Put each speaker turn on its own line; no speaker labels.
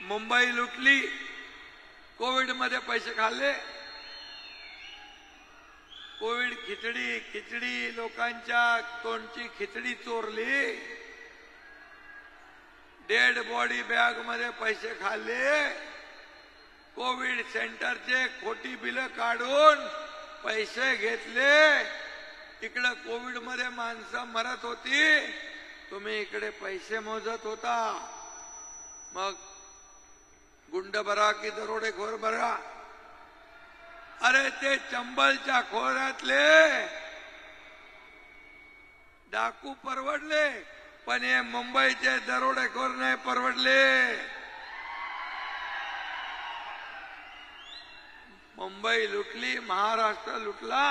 Mumbai लुटली, Covid मध्ये पैसे खाल्ले, कोविड खिचडी लोकांच्या तोंडची खिचडी चोरली, डेड बॉडी बॅग मध्ये पैसे खाल्ले, कोविड सेंटरचे खोटी बिलं काढून पैसे घेतले, इकडे कोविड मध्ये माणसं मरत होती, तुम्ही इकडे पैसे मोजत होता। मग गुंड बरा की दरोडेखोर बरा? अरे ते चंबलच्या खोऱ्यातले डाकू परवडले, पण हे मुंबईचे दरोडेखोर नाही परवडले। मुंबई लुटली, महाराष्ट्र लुटला,